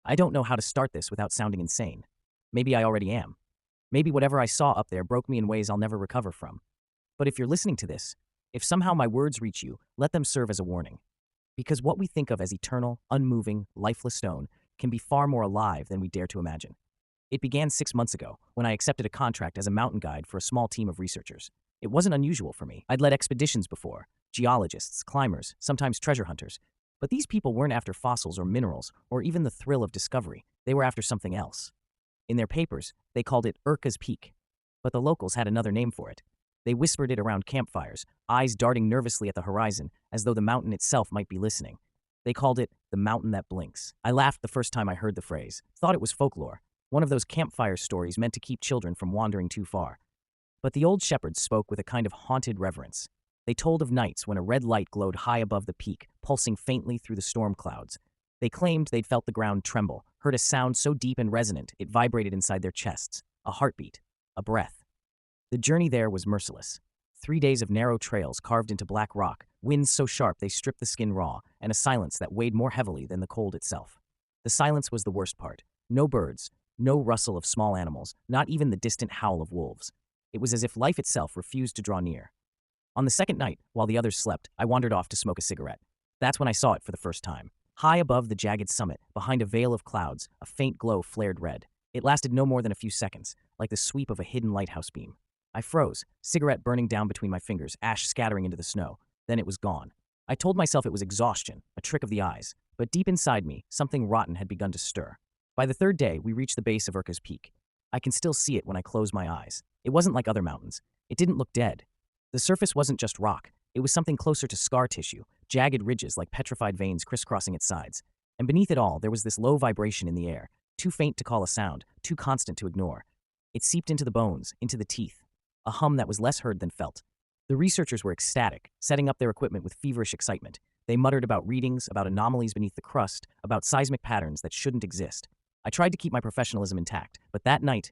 I don't know how to start this without sounding insane. Maybe I already am. Maybe whatever I saw up there broke me in ways I'll never recover from. But if you're listening to this, if somehow my words reach you, let them serve as a warning. Because what we think of as eternal, unmoving, lifeless stone can be far more alive than we dare to imagine. It began 6 months ago, when I accepted a contract as a mountain guide for a small team of researchers. It wasn't unusual for me. I'd led expeditions before, geologists, climbers, sometimes treasure hunters. But these people weren't after fossils or minerals, or even the thrill of discovery. They were after something else. In their papers, they called it Urka's Peak. But the locals had another name for it. They whispered it around campfires, eyes darting nervously at the horizon, as though the mountain itself might be listening. They called it the mountain that blinks. I laughed the first time I heard the phrase, thought it was folklore, one of those campfire stories meant to keep children from wandering too far. But the old shepherds spoke with a kind of haunted reverence. They told of nights when a red light glowed high above the peak, pulsing faintly through the storm clouds. They claimed they'd felt the ground tremble, heard a sound so deep and resonant it vibrated inside their chests, a heartbeat, a breath. The journey there was merciless. 3 days of narrow trails carved into black rock, winds so sharp they stripped the skin raw, and a silence that weighed more heavily than the cold itself. The silence was the worst part. No birds, no rustle of small animals, not even the distant howl of wolves. It was as if life itself refused to draw near. On the second night, while the others slept, I wandered off to smoke a cigarette. That's when I saw it for the first time. High above the jagged summit, behind a veil of clouds, a faint glow flared red. It lasted no more than a few seconds, like the sweep of a hidden lighthouse beam. I froze, cigarette burning down between my fingers, ash scattering into the snow. Then it was gone. I told myself it was exhaustion, a trick of the eyes, but deep inside me, something rotten had begun to stir. By the third day, we reached the base of Urka's Peak. I can still see it when I close my eyes. It wasn't like other mountains. It didn't look dead. The surface wasn't just rock. It was something closer to scar tissue, jagged ridges like petrified veins crisscrossing its sides. And beneath it all, there was this low vibration in the air, too faint to call a sound, too constant to ignore. It seeped into the bones, into the teeth, a hum that was less heard than felt. The researchers were ecstatic, setting up their equipment with feverish excitement. They muttered about readings, about anomalies beneath the crust, about seismic patterns that shouldn't exist. I tried to keep my professionalism intact, but that night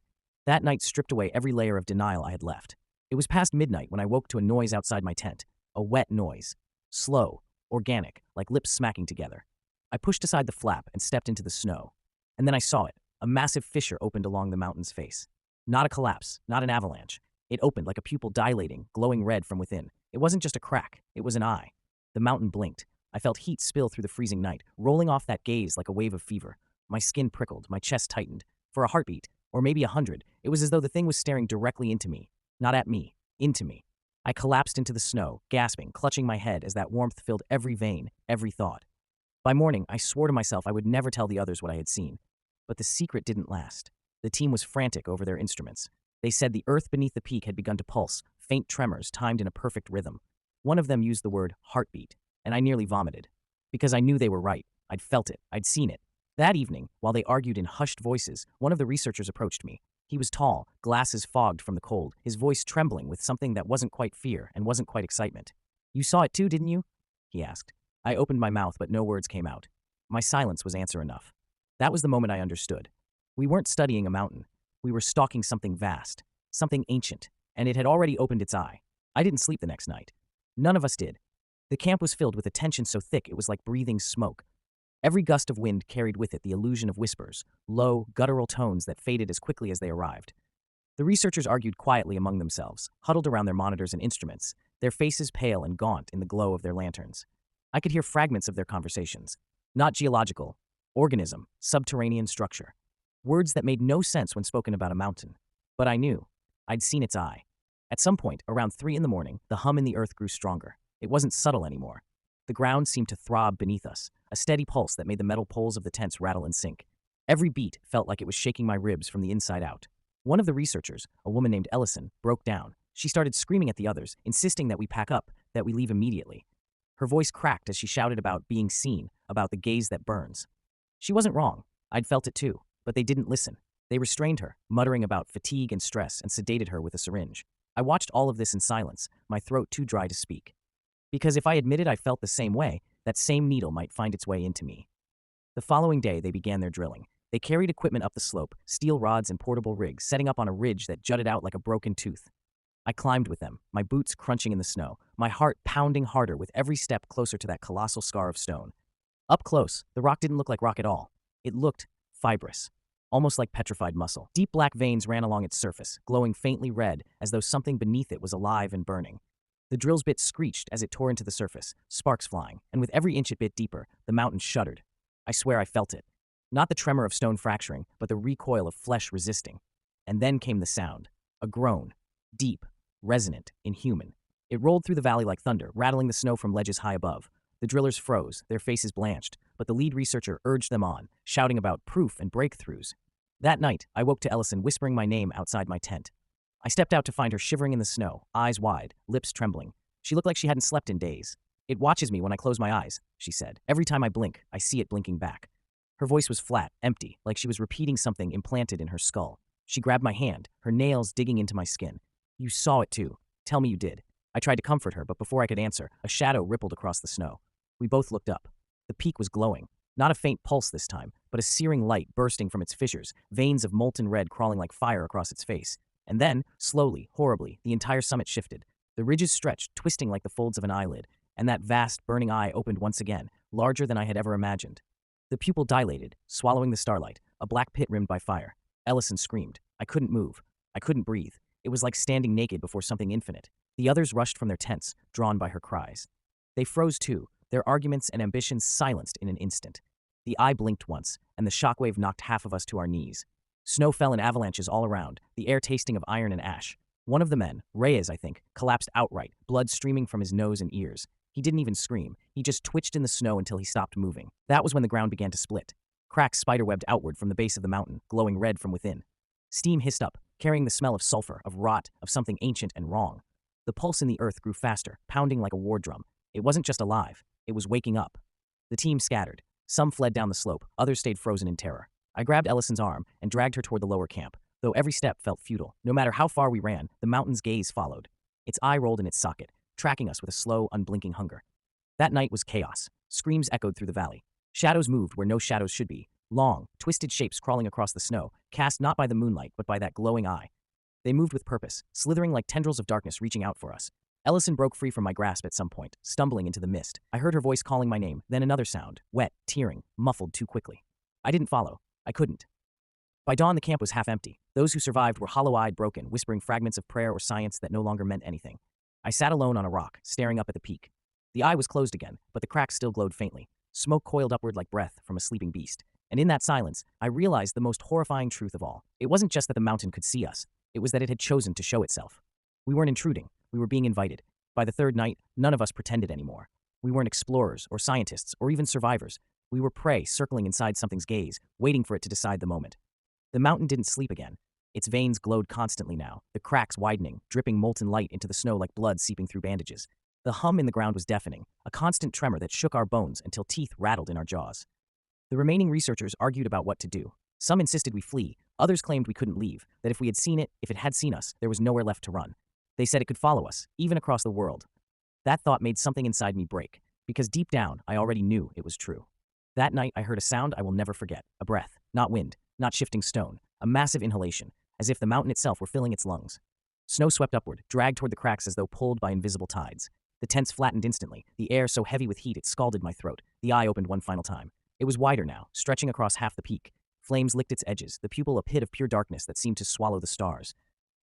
stripped away every layer of denial I had left. It was past midnight when I woke to a noise outside my tent, a wet noise. Slow, organic, like lips smacking together. I pushed aside the flap and stepped into the snow. And then I saw it. A massive fissure opened along the mountain's face. Not a collapse, not an avalanche. It opened like a pupil dilating, glowing red from within. It wasn't just a crack, it was an eye. The mountain blinked. I felt heat spill through the freezing night, rolling off that gaze like a wave of fever. My skin prickled, my chest tightened. For a heartbeat, or maybe 100, it was as though the thing was staring directly into me. Not at me, into me. I collapsed into the snow, gasping, clutching my head as that warmth filled every vein, every thought. By morning, I swore to myself I would never tell the others what I had seen. But the secret didn't last. The team was frantic over their instruments. They said the earth beneath the peak had begun to pulse, faint tremors timed in a perfect rhythm. One of them used the word heartbeat, and I nearly vomited. Because I knew they were right. I'd felt it. I'd seen it. That evening, while they argued in hushed voices, one of the researchers approached me. He was tall, glasses fogged from the cold, his voice trembling with something that wasn't quite fear and wasn't quite excitement. "You saw it too, didn't you?" he asked. I opened my mouth, but no words came out. My silence was answer enough. That was the moment I understood. We weren't studying a mountain. We were stalking something vast, something ancient, and it had already opened its eye. I didn't sleep the next night. None of us did. The camp was filled with a tension so thick it was like breathing smoke. Every gust of wind carried with it the illusion of whispers, low, guttural tones that faded as quickly as they arrived. The researchers argued quietly among themselves, huddled around their monitors and instruments, their faces pale and gaunt in the glow of their lanterns. I could hear fragments of their conversations. Not geological, organism, subterranean structure. Words that made no sense when spoken about a mountain. But I knew. I'd seen its eye. At some point, around 3 in the morning, the hum in the earth grew stronger. It wasn't subtle anymore. The ground seemed to throb beneath us, a steady pulse that made the metal poles of the tents rattle and sink. Every beat felt like it was shaking my ribs from the inside out. One of the researchers, a woman named Ellison, broke down. She started screaming at the others, insisting that we pack up, that we leave immediately. Her voice cracked as she shouted about being seen, about the gaze that burns. She wasn't wrong. I'd felt it too, but they didn't listen. They restrained her, muttering about fatigue and stress, and sedated her with a syringe. I watched all of this in silence, my throat too dry to speak. Because if I admitted I felt the same way, that same needle might find its way into me. The following day, they began their drilling. They carried equipment up the slope, steel rods and portable rigs, setting up on a ridge that jutted out like a broken tooth. I climbed with them, my boots crunching in the snow, my heart pounding harder with every step closer to that colossal scar of stone. Up close, the rock didn't look like rock at all. It looked fibrous, almost like petrified muscle. Deep black veins ran along its surface, glowing faintly red as though something beneath it was alive and burning. The drill's bit screeched as it tore into the surface, sparks flying, and with every inch it bit deeper, the mountain shuddered. I swear I felt it. Not the tremor of stone fracturing, but the recoil of flesh resisting. And then came the sound. A groan. Deep, resonant, inhuman. It rolled through the valley like thunder, rattling the snow from ledges high above. The drillers froze, their faces blanched, but the lead researcher urged them on, shouting about proof and breakthroughs. That night, I woke to Ellison whispering my name outside my tent. I stepped out to find her shivering in the snow, eyes wide, lips trembling. She looked like she hadn't slept in days. "It watches me when I close my eyes," she said. "Every time I blink, I see it blinking back." Her voice was flat, empty, like she was repeating something implanted in her skull. She grabbed my hand, her nails digging into my skin. "You saw it too. Tell me you did." I tried to comfort her, but before I could answer, a shadow rippled across the snow. We both looked up. The peak was glowing. Not a faint pulse this time, but a searing light bursting from its fissures, veins of molten red crawling like fire across its face. And then, slowly, horribly, the entire summit shifted. The ridges stretched, twisting like the folds of an eyelid, and that vast, burning eye opened once again, larger than I had ever imagined. The pupil dilated, swallowing the starlight, a black pit rimmed by fire. Ellison screamed. I couldn't move. I couldn't breathe. It was like standing naked before something infinite. The others rushed from their tents, drawn by her cries. They froze too, their arguments and ambitions silenced in an instant. The eye blinked once, and the shockwave knocked half of us to our knees. Snow fell in avalanches all around, the air tasting of iron and ash. One of the men, Reyes I think, collapsed outright, blood streaming from his nose and ears. He didn't even scream. He just twitched in the snow until he stopped moving. That was when the ground began to split. Cracks spiderwebbed outward from the base of the mountain, glowing red from within. Steam hissed up, carrying the smell of sulfur, of rot, of something ancient and wrong. The pulse in the earth grew faster, pounding like a war drum. It wasn't just alive. It was waking up. The team scattered. Some fled down the slope, others stayed frozen in terror. I grabbed Ellison's arm and dragged her toward the lower camp, though every step felt futile. No matter how far we ran, the mountain's gaze followed. Its eye rolled in its socket, tracking us with a slow, unblinking hunger. That night was chaos. Screams echoed through the valley. Shadows moved where no shadows should be. Long, twisted shapes crawling across the snow, cast not by the moonlight but by that glowing eye. They moved with purpose, slithering like tendrils of darkness reaching out for us. Ellison broke free from my grasp at some point, stumbling into the mist. I heard her voice calling my name, then another sound, wet, tearing, muffled too quickly. I didn't follow. I couldn't. By dawn, the camp was half empty. Those who survived were hollow-eyed, broken, whispering fragments of prayer or science that no longer meant anything. I sat alone on a rock, staring up at the peak. The eye was closed again, but the cracks still glowed faintly. Smoke coiled upward like breath from a sleeping beast. And in that silence, I realized the most horrifying truth of all. It wasn't just that the mountain could see us. It was that it had chosen to show itself. We weren't intruding. We were being invited. By the third night, none of us pretended anymore. We weren't explorers or scientists or even survivors. We were prey circling inside something's gaze, waiting for it to decide the moment. The mountain didn't sleep again. Its veins glowed constantly now, the cracks widening, dripping molten light into the snow like blood seeping through bandages. The hum in the ground was deafening, a constant tremor that shook our bones until teeth rattled in our jaws. The remaining researchers argued about what to do. Some insisted we flee, others claimed we couldn't leave, that if we had seen it, if it had seen us, there was nowhere left to run. They said it could follow us, even across the world. That thought made something inside me break, because deep down, I already knew it was true. That night, I heard a sound I will never forget, a breath, not wind, not shifting stone, a massive inhalation, as if the mountain itself were filling its lungs. Snow swept upward, dragged toward the cracks as though pulled by invisible tides. The tents flattened instantly, the air so heavy with heat it scalded my throat. The eye opened one final time. It was wider now, stretching across half the peak. Flames licked its edges, the pupil a pit of pure darkness that seemed to swallow the stars.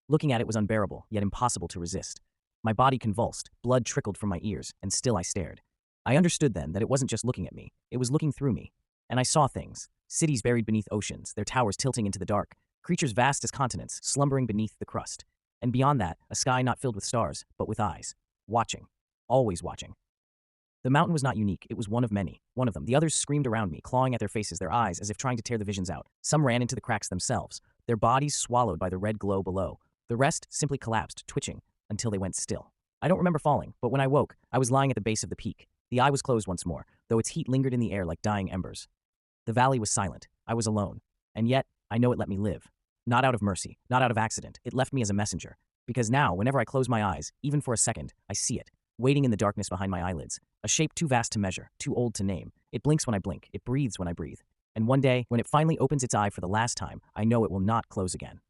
Looking at it was unbearable, yet impossible to resist. My body convulsed, blood trickled from my ears, and still I stared. I understood then that it wasn't just looking at me, it was looking through me. And I saw things. Cities buried beneath oceans, their towers tilting into the dark, creatures vast as continents, slumbering beneath the crust. And beyond that, a sky not filled with stars, but with eyes. Watching. Always watching. The mountain was not unique, it was one of many. One of them. The others screamed around me, clawing at their faces, their eyes, as if trying to tear the visions out. Some ran into the cracks themselves, their bodies swallowed by the red glow below. The rest simply collapsed, twitching, until they went still. I don't remember falling, but when I woke, I was lying at the base of the peak. The eye was closed once more, though its heat lingered in the air like dying embers. The valley was silent. I was alone. And yet, I know it let me live. Not out of mercy, not out of accident. It left me as a messenger. Because now, whenever I close my eyes, even for a second, I see it, waiting in the darkness behind my eyelids. A shape too vast to measure, too old to name. It blinks when I blink. It breathes when I breathe. And one day, when it finally opens its eye for the last time, I know it will not close again.